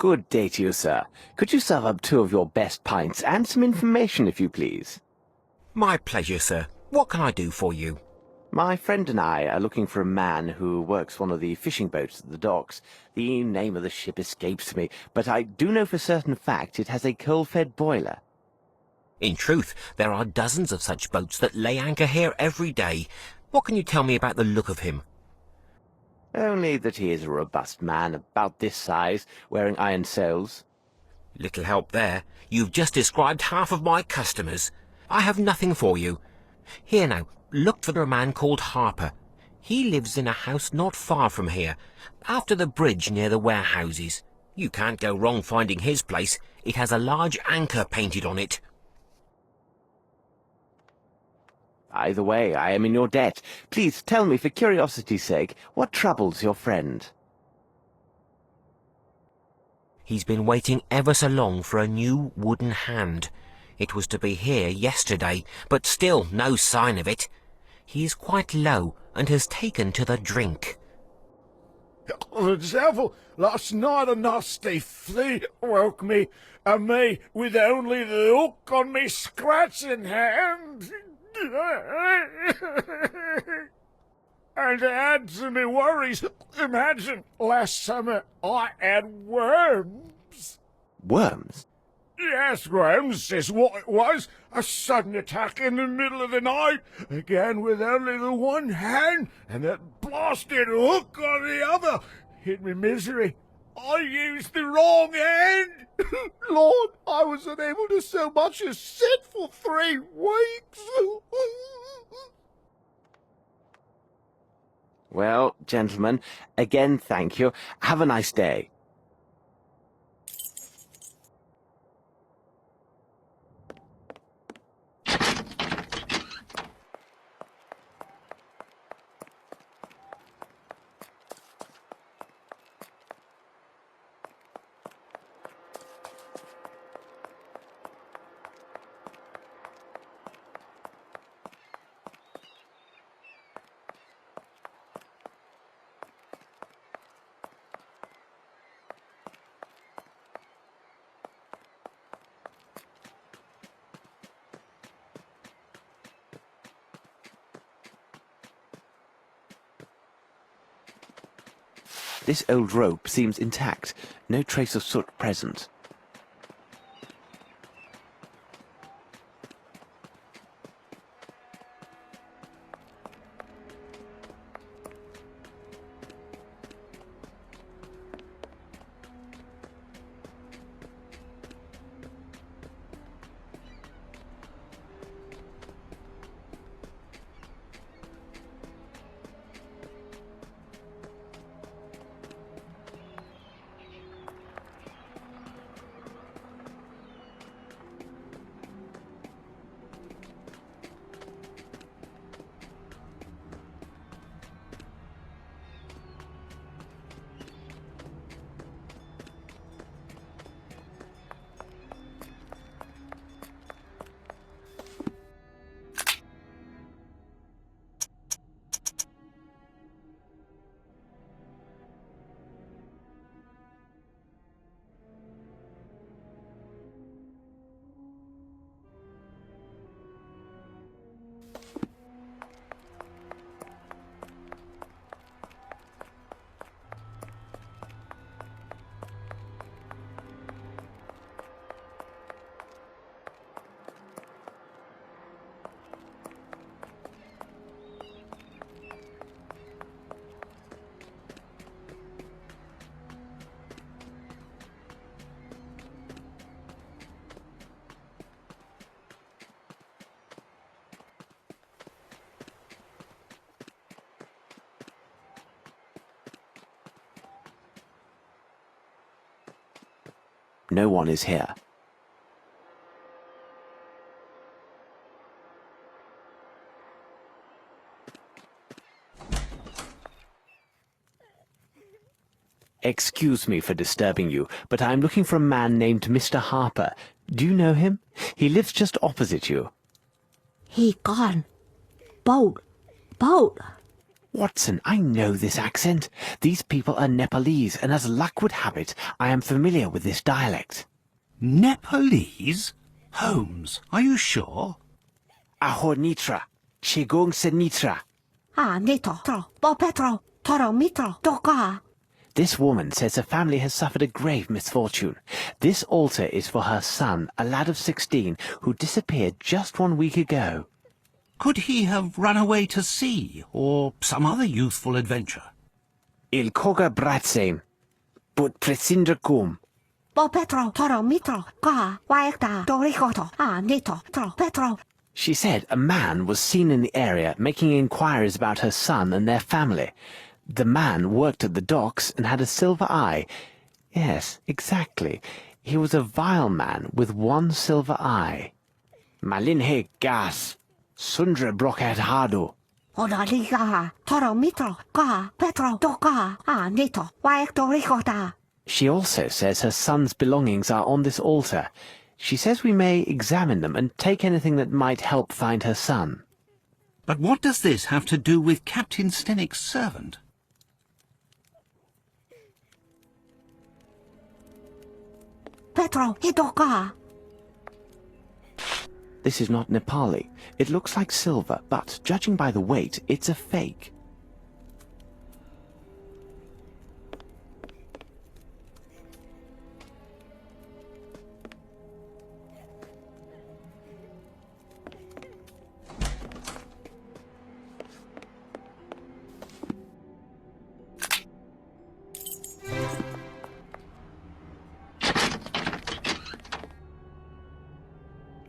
Good day to you, sir. Could you serve up 2 of your best pints and some information, if you please? My pleasure, sir. What can I do for you? My friend and I are looking for a man who works one of the fishing boats at the docks. The name of the ship escapes me, but I do know for certain fact it has a coal-fed boiler. In truth, there are dozens of such boats that lay anchor here every day. What can you tell me about the look of him? Only that he is a robust man, about this size, wearing iron sails. Little help there. You've just described half of my customers. I have nothing for you. Here now, look for a man called Harper. He lives in a house not far from here, after the bridge near the warehouses. You can't go wrong finding his place. It has a large anchor painted on it. Either way, I am in your debt. Please tell me, for curiosity's sake, what troubles your friend? He's been waiting ever so long for a new wooden hand. It was to be here yesterday, but still no sign of it. He is quite low and has taken to the drink. The devil, last night a nasty flea woke me, and me with only the hook on me scratching hand. And to add to me worries, imagine last summer I had worms. Worms? Yes, worms is what it was. A sudden attack in the middle of the night, again with only the one hand, and that blasted hook on the other. In me misery, I used the wrong hand. Lord, I was unable to so much as sit for 3 weeks. Well, gentlemen, again thank you. Have a nice day. This old rope seems intact. No trace of soot present. No one is here. Excuse me for disturbing you, but I am looking for a man named Mr. Harper. Do you know him? He lives just opposite you. He gone. Boat. Watson, I know this accent. These people are Nepalese, and as luck would have it, I am familiar with this dialect. Nepalese? Holmes, are you sure? Ahor Nitra, Chegong Senitra. Nito, tro, bo petro, toro mitro, doka. This woman says her family has suffered a grave misfortune. This altar is for her son, a lad of 16, who disappeared just 1 week ago. Could he have run away to sea, or some other youthful adventure? Il koga bratsein, but presindra kum. Bo petro, toro mitro, ka, waekta, dorikoto, nito, tro, petro. She said a man was seen in the area making inquiries about her son and their family. The man worked at the docks and had a silver eye. Yes, exactly. He was a vile man with one silver eye. Malinhe gas, sundra brokat hado. Liga, toro mitro, ka, petro, doka, nito, waek dorikota. She also says her son's belongings are on this altar. She says we may examine them and take anything that might help find her son. But what does this have to do with Captain Stennick's servant? Petro, hidoka. This is not Nepali. It looks like silver, but judging by the weight, it's a fake.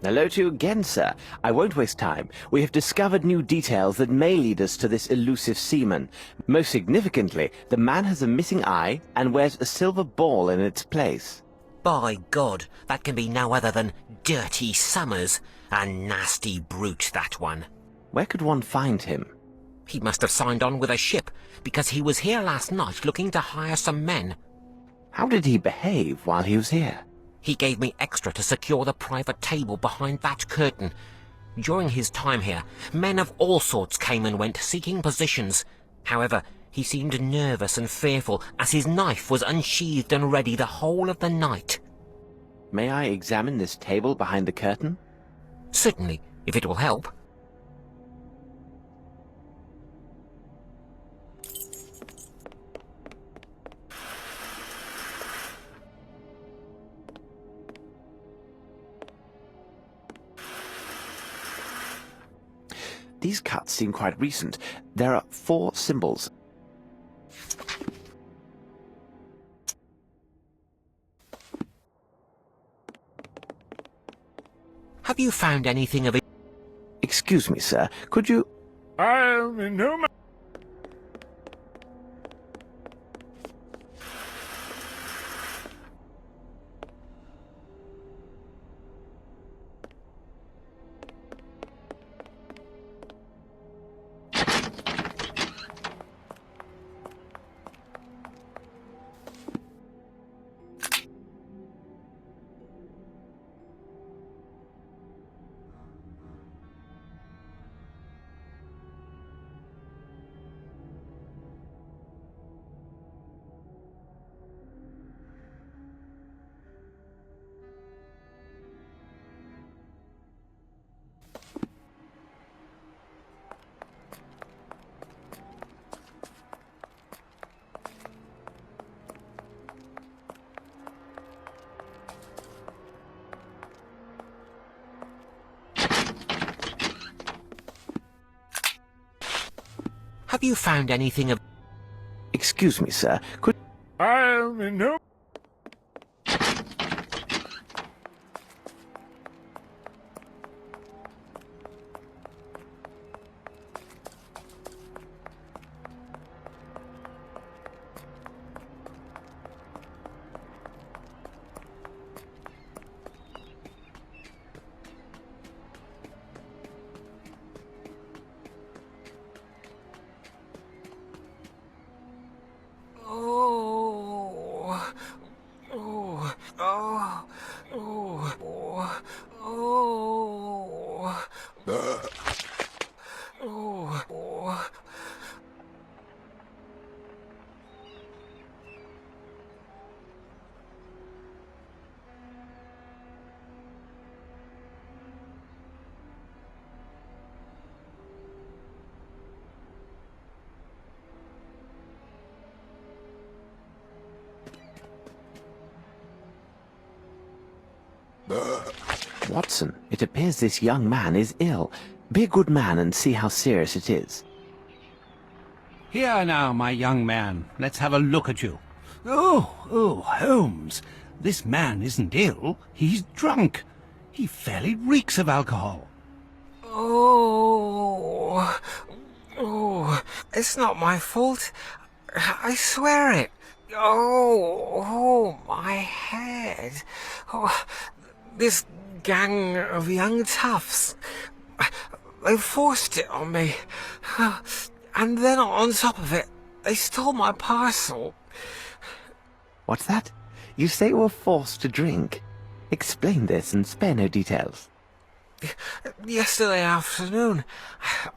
Hello to you again, sir. I won't waste time. We have discovered new details that may lead us to this elusive seaman. Most significantly, the man has a missing eye and wears a silver ball in its place. By God, that can be no other than Dirty Summers. A nasty brute, that one. Where could one find him? He must have signed on with a ship, because he was here last night looking to hire some men. How did he behave while he was here? He gave me extra to secure the private table behind that curtain. During his time here, men of all sorts came and went, seeking positions. However, he seemed nervous and fearful, as his knife was unsheathed and ready the whole of the night. May I examine this table behind the curtain? Certainly, if it will help. These cuts seem quite recent. There are 4 symbols. Have you found anything of it? Excuse me, sir. Could you... I'm in no ma- Have you found anything of... Excuse me, sir. Could... I'm in no... Watson, it appears this young man is ill. Be a good man and see how serious it is. Here now, my young man. Let's have a look at you. Oh, Holmes. This man isn't ill. He's drunk. He fairly reeks of alcohol. Oh, it's not my fault. I swear it. Oh, my head. Oh, this gang of young toughs. They forced it on me. And then on top of it, they stole my parcel. What's that? You say you were forced to drink. Explain this and spare no details. Yesterday afternoon,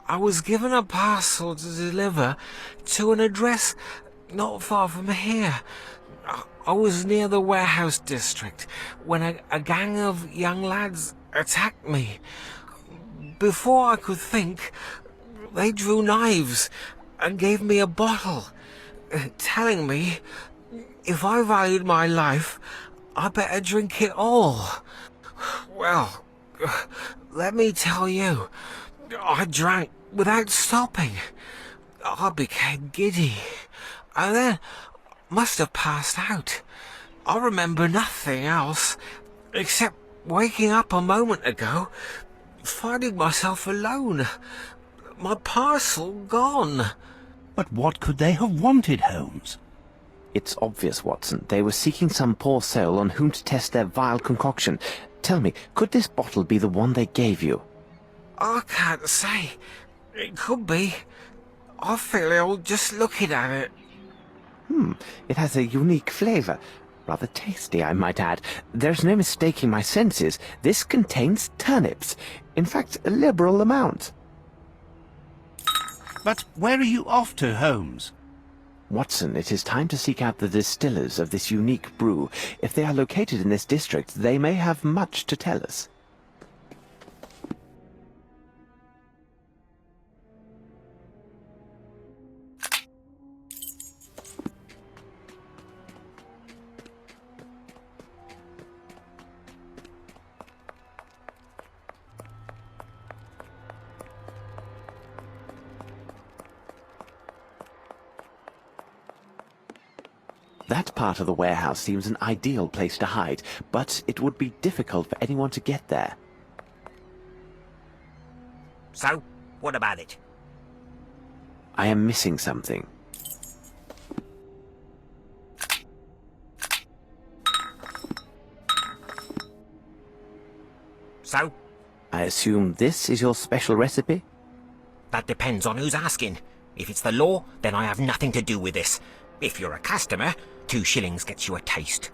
I was given a parcel to deliver to an address not far from here. I was near the warehouse district when a gang of young lads attacked me. Before I could think, they drew knives and gave me a bottle, telling me if I valued my life, I better drink it all. Well, let me tell you, I drank without stopping. I became giddy, and then must have passed out. I remember nothing else, except waking up a moment ago, finding myself alone. My parcel gone. But what could they have wanted, Holmes? It's obvious, Watson. They were seeking some poor soul on whom to test their vile concoction. Tell me, could this bottle be the one they gave you? I can't say. It could be. I feel ill just looking at it. It has a unique flavour. Rather tasty, I might add. There's no mistaking my senses. This contains turnips. In fact, a liberal amount. But where are you off to, Holmes? Watson, it is time to seek out the distillers of this unique brew. If they are located in this district, they may have much to tell us. That part of the warehouse seems an ideal place to hide, but it would be difficult for anyone to get there. So, what about it? I am missing something. So? I assume this is your special recipe? That depends on who's asking. If it's the law, then I have nothing to do with this. If you're a customer, 2 shillings gets you a taste.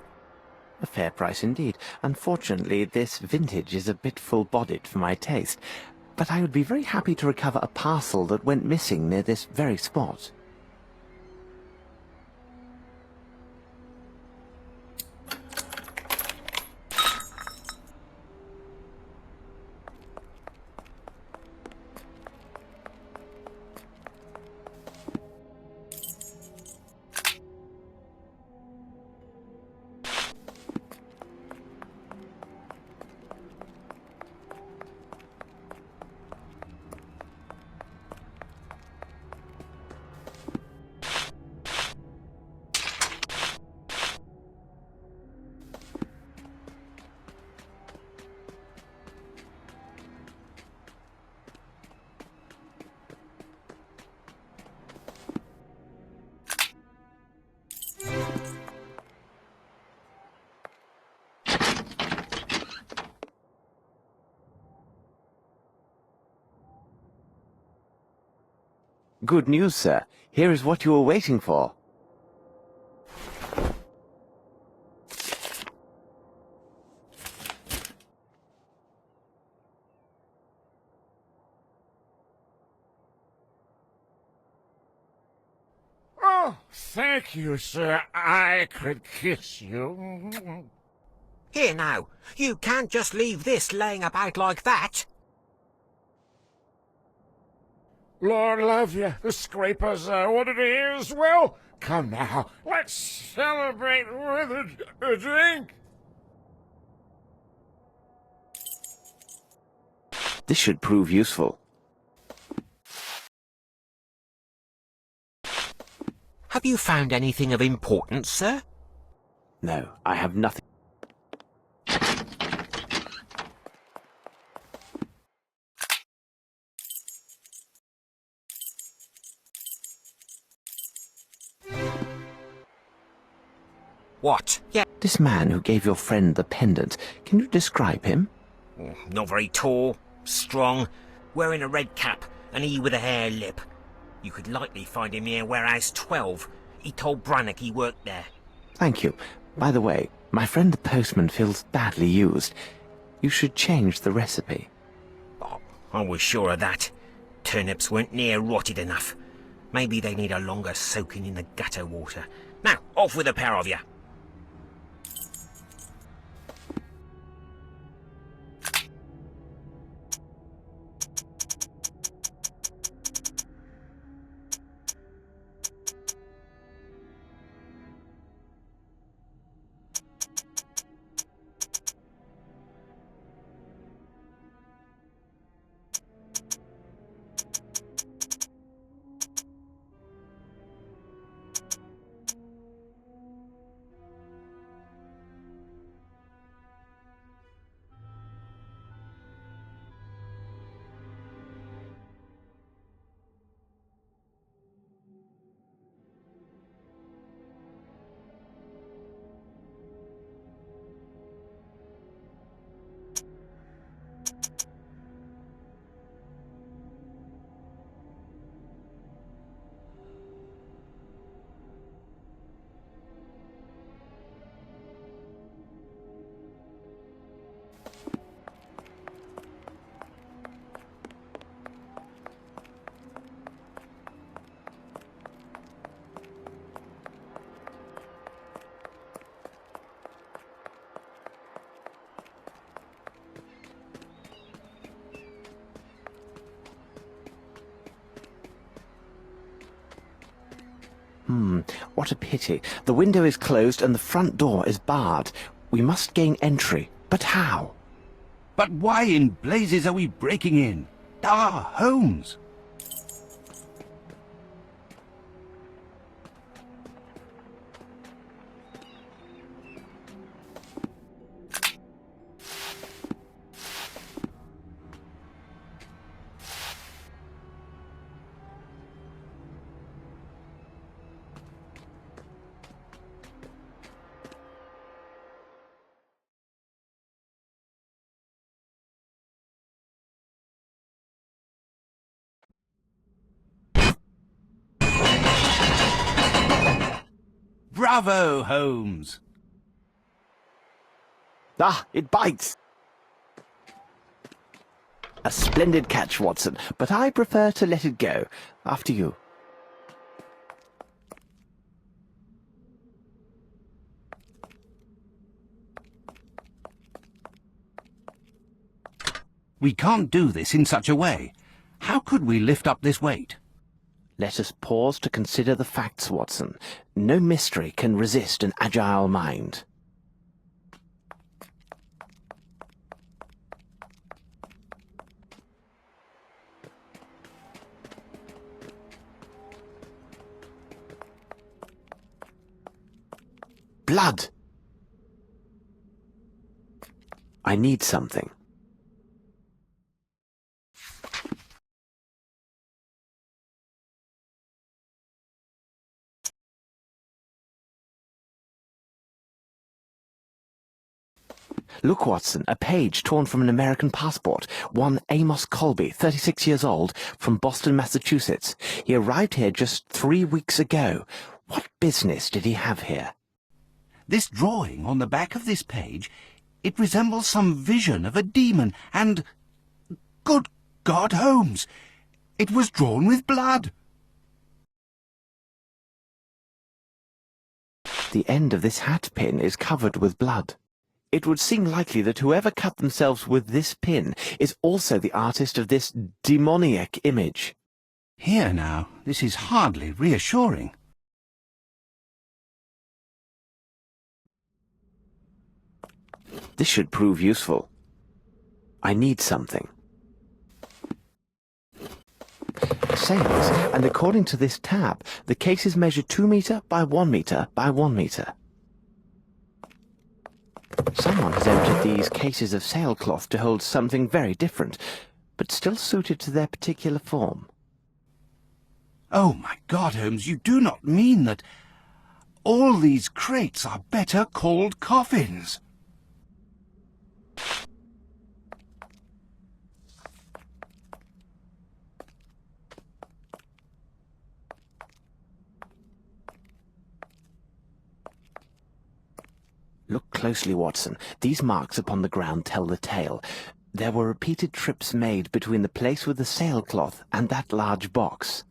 A fair price indeed. Unfortunately, this vintage is a bit full-bodied for my taste, but I would be very happy to recover a parcel that went missing near this very spot. Good news, sir. Here is what you were waiting for. Oh, thank you, sir. I could kiss you. Here now, you can't just leave this laying about like that. Lord love you, the scrapers ordered here as well. Come now, let's celebrate with a drink. This should prove useful. Have you found anything of importance, sir? No, I have nothing. What? Yeah. This man who gave your friend the pendant, can you describe him? Not very tall, strong, wearing a red cap, and he with a hare lip. You could likely find him near warehouse 12. He told Brannock he worked there. Thank you. By the way, my friend the postman feels badly used. You should change the recipe. Oh, I was sure of that. Turnips weren't near rotted enough. Maybe they need a longer soaking in the gutter water. Now, off with a pair of you. What a pity. The window is closed and the front door is barred. We must gain entry. But how? But why in blazes are we breaking in? Ah, Holmes! Bravo, Holmes! Ah, it bites! A splendid catch, Watson, but I prefer to let it go. After you. We can't do this in such a way. How could we lift up this weight? Let us pause to consider the facts, Watson. No mystery can resist an agile mind. Blood! I need something. Look, Watson, a page torn from an American passport. One Amos Colby, 36 years old, from Boston, Massachusetts. He arrived here just 3 weeks ago. What business did he have here? This drawing on the back of this page, it resembles some vision of a demon, and... Good God, Holmes! It was drawn with blood! The end of this hat pin is covered with blood. It would seem likely that whoever cut themselves with this pin is also the artist of this demoniac image. Here now, this is hardly reassuring. This should prove useful. I need something. sails, and according to this tab, the cases measure 2 meter by 1 meter by 1 meter. Someone has emptied these cases of sailcloth to hold something very different, but still suited to their particular form. Oh, my God, Holmes, you do not mean that all these crates are better called coffins? Look closely, Watson. These marks upon the ground tell the tale. There were repeated trips made between the place with the sailcloth and that large box.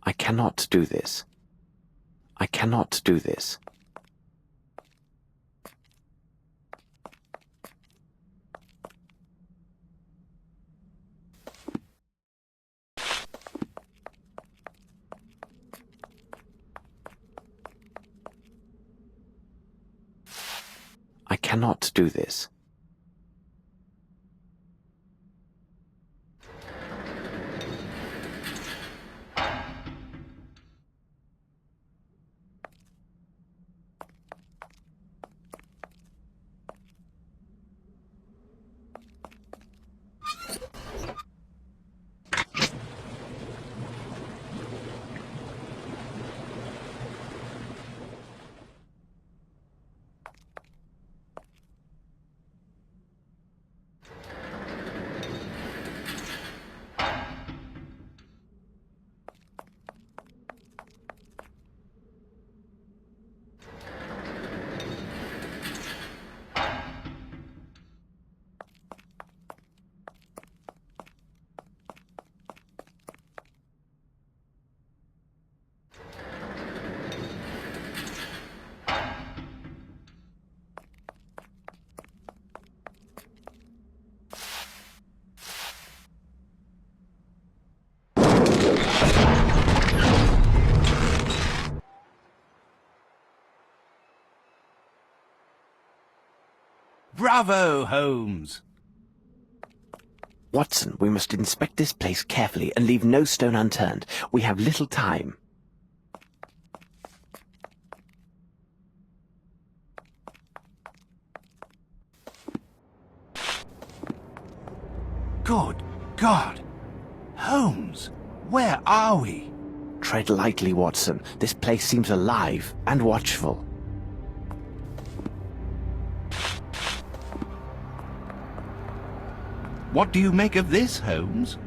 I cannot do this. I cannot do this. I cannot do this. Bravo, Holmes! Watson, we must inspect this place carefully and leave no stone unturned. We have little time. Good God! Holmes, where are we? Tread lightly, Watson. This place seems alive and watchful. What do you make of this, Holmes?